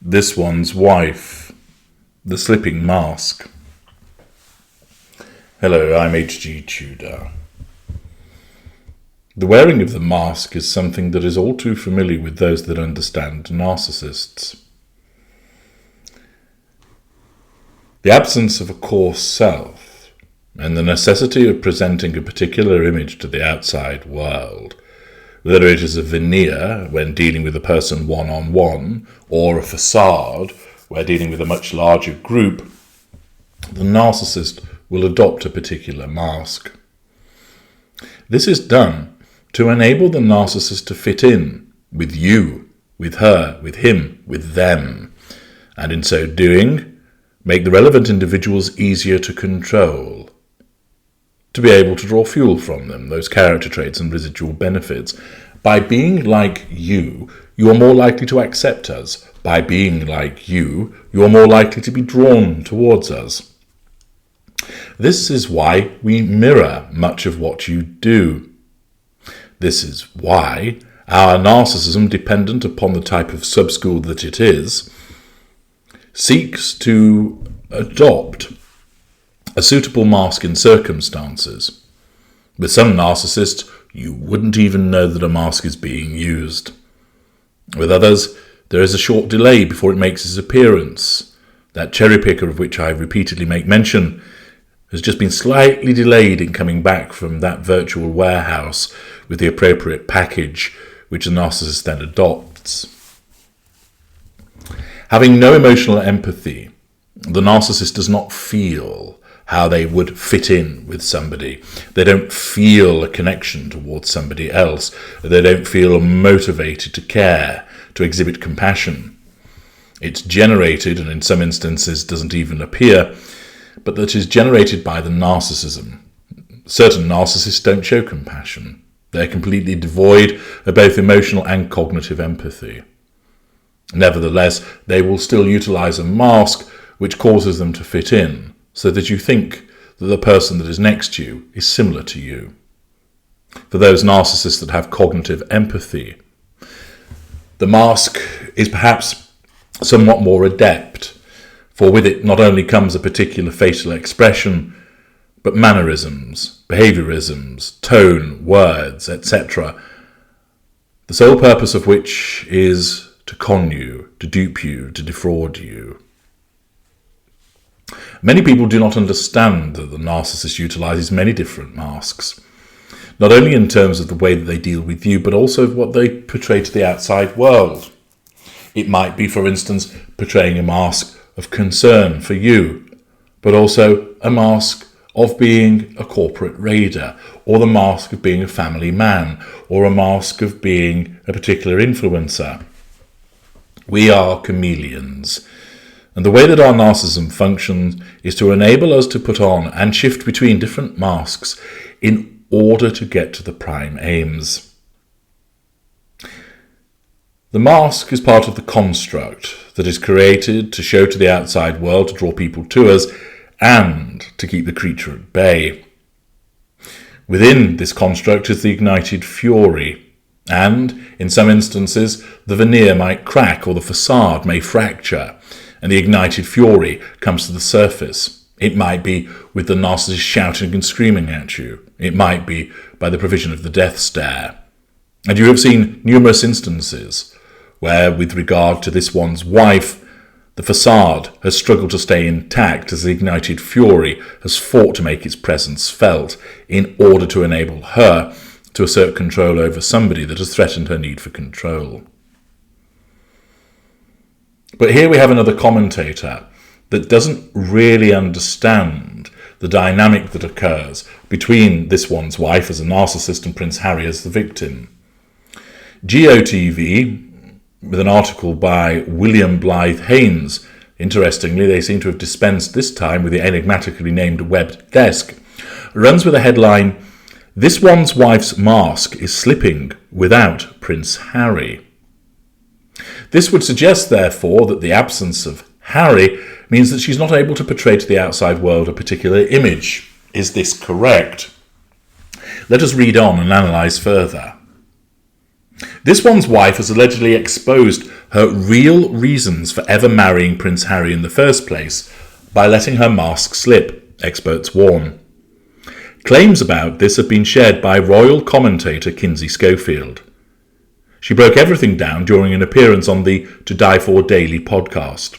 This One's Wife, The Slipping Mask. Hello, I'm H.G. Tudor. The wearing of the mask is something that is all too familiar with those that understand narcissists. The absence of a core self and the necessity of presenting a particular image to the outside world, whether it is a veneer when dealing with a person one-on-one or a facade where dealing with a much larger group, the narcissist will adopt a particular mask. This is done to enable the narcissist to fit in with you, with her, with him, with them, and in so doing, make the relevant individuals easier to control, to be able to draw fuel from them, those character traits and residual benefits. By being like you are more likely to accept us. By being like you are more likely to be drawn towards us. This is why we mirror much of what you do. This is why our narcissism, dependent upon the type of sub-school that it is, seeks to adopt a suitable mask in circumstances. With some narcissists, you wouldn't even know that a mask is being used. With others, there is a short delay before it makes its appearance. That cherry picker of which I repeatedly make mention has just been slightly delayed in coming back from that virtual warehouse with the appropriate package which the narcissist then adopts. Having no emotional empathy, the narcissist does not feel how they would fit in with somebody. They don't feel a connection towards somebody else. They don't feel motivated to care, to exhibit compassion. It's generated, and in some instances doesn't even appear, but that is generated by the narcissism. Certain narcissists don't show compassion. They're completely devoid of both emotional and cognitive empathy. Nevertheless, they will still utilize a mask which causes them to fit in, so that you think that the person that is next to you is similar to you. For those narcissists that have cognitive empathy, the mask is perhaps somewhat more adept, for with it not only comes a particular facial expression, but mannerisms, behaviorisms, tone, words, etc., the sole purpose of which is to con you, to dupe you, to defraud you. Many people do not understand that the narcissist utilizes many different masks, not only in terms of the way that they deal with you, but also what they portray to the outside world. It might be, for instance, portraying a mask of concern for you, but also a mask of being a corporate raider, or the mask of being a family man, or a mask of being a particular influencer. We are chameleons. And the way that our narcissism functions is to enable us to put on and shift between different masks in order to get to the prime aims. The mask is part of the construct that is created to show to the outside world, to draw people to us, and to keep the creature at bay. Within this construct is the ignited fury, and, in some instances, the veneer might crack or the facade may fracture, and the ignited fury comes to the surface. It might be with the narcissist shouting and screaming at you. It might be by the provision of the death stare. And you have seen numerous instances where, with regard to this one's wife, the facade has struggled to stay intact as the ignited fury has fought to make its presence felt in order to enable her to assert control over somebody that has threatened her need for control. But here we have another commentator that doesn't really understand the dynamic that occurs between this one's wife as a narcissist and Prince Harry as the victim. GOTV, with an article by William Blythe Haynes, interestingly they seem to have dispensed this time with the enigmatically named Web Desk, runs with a headline, "This one's wife's mask is slipping without Prince Harry." This would suggest, therefore, that the absence of Harry means that she's not able to portray to the outside world a particular image. Is this correct? Let us read on and analyse further. This one's wife has allegedly exposed her real reasons for ever marrying Prince Harry in the first place by letting her mask slip, experts warn. Claims about this have been shared by royal commentator Kinsey Schofield. She broke everything down during an appearance on the To Die For Daily podcast.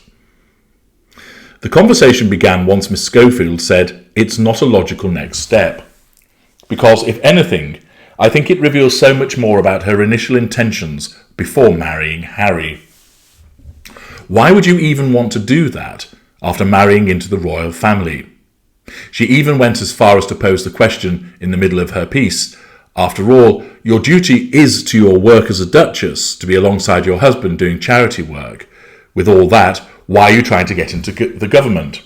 The conversation began once Miss Schofield said, "It's not a logical next step. Because, if anything, I think it reveals so much more about her initial intentions before marrying Harry. Why would you even want to do that after marrying into the royal family?" She even went as far as to pose the question in the middle of her piece. After all, your duty is to your work as a duchess to be alongside your husband doing charity work. With all that, why are you trying to get into the government?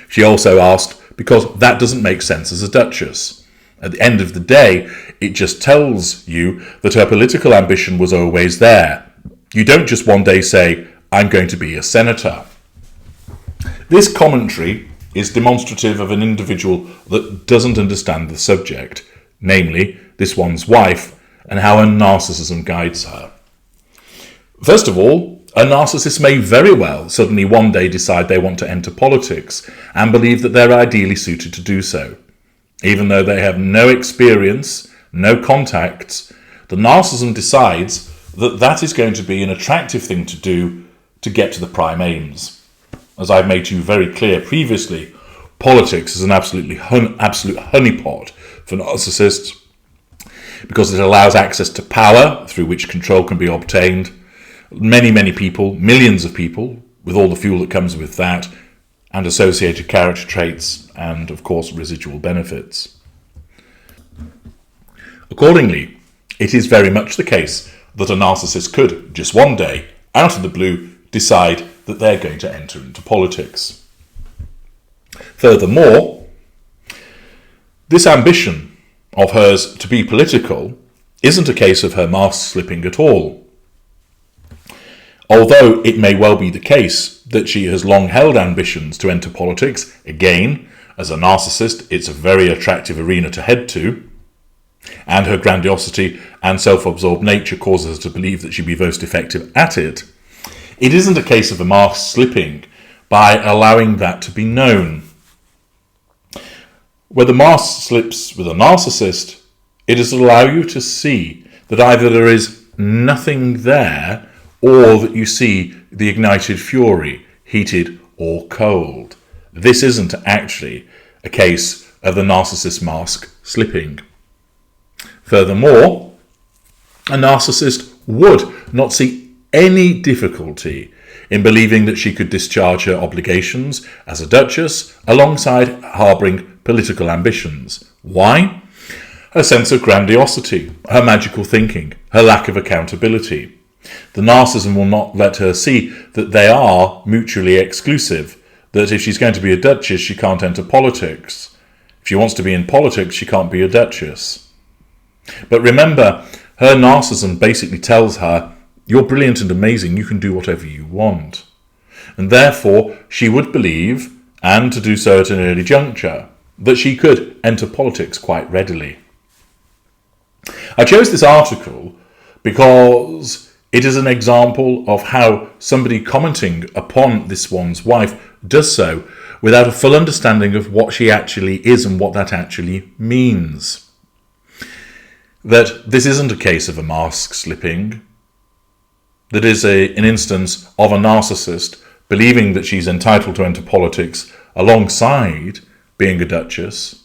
She also asked, because that doesn't make sense as a duchess. At the end of the day, it just tells you that her political ambition was always there. You don't just one day say, "I'm going to be a senator." This commentary is demonstrative of an individual that doesn't understand the subject, namely this one's wife, and how her narcissism guides her. First of all, a narcissist may very well suddenly one day decide they want to enter politics and believe that they're ideally suited to do so. Even though they have no experience, no contacts, the narcissism decides that that is going to be an attractive thing to do to get to the prime aims. As I've made to you very clear previously, politics is an absolute honeypot for narcissists because it allows access to power through which control can be obtained. Many people, millions of people, with all the fuel that comes with that, and associated character traits, and of course residual benefits. Accordingly, it is very much the case that a narcissist could, just one day, out of the blue, decide that they're going to enter into politics. Furthermore, this ambition of hers to be political isn't a case of her mask slipping at all. Although it may well be the case that she has long held ambitions to enter politics, again, as a narcissist, it's a very attractive arena to head to, and her grandiosity and self-absorbed nature causes her to believe that she'd be most effective at it, it isn't a case of a mask slipping by allowing that to be known. Where the mask slips with a narcissist, it is to allow you to see that either there is nothing there or that you see the ignited fury, heated or cold. This isn't actually a case of the narcissist mask slipping. Furthermore, a narcissist would not see any difficulty in believing that she could discharge her obligations as a duchess alongside harbouring political ambitions. Why? Her sense of grandiosity, her magical thinking, her lack of accountability. The narcissism will not let her see that they are mutually exclusive, that if she's going to be a duchess, she can't enter politics. If she wants to be in politics, she can't be a duchess. But remember, her narcissism basically tells her, you're brilliant and amazing, you can do whatever you want. And therefore, she would believe, and to do so at an early juncture, that she could enter politics quite readily. I chose this article because it is an example of how somebody commenting upon this one's wife does so without a full understanding of what she actually is and what that actually means. That this isn't a case of a mask slipping. That is an instance of a narcissist believing that she's entitled to enter politics alongside being a duchess.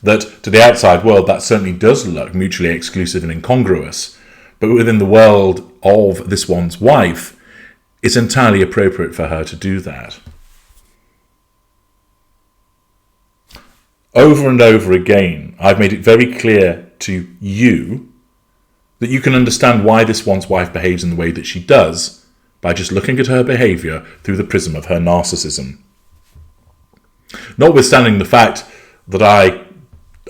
That to the outside world that certainly does look mutually exclusive and incongruous. But within the world of this one's wife, it's entirely appropriate for her to do that. Over and over again, I've made it very clear to you that you can understand why this one's wife behaves in the way that she does by just looking at her behaviour through the prism of her narcissism. Notwithstanding the fact that I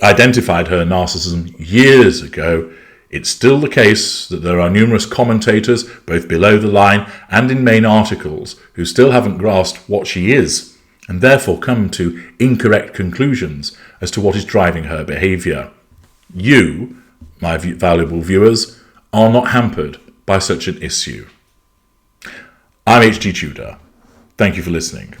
identified her narcissism years ago, it's still the case that there are numerous commentators, both below the line and in main articles, who still haven't grasped what she is, and therefore come to incorrect conclusions as to what is driving her behaviour. You, my valuable viewers, are not hampered by such an issue. I'm HG Tudor. Thank you for listening.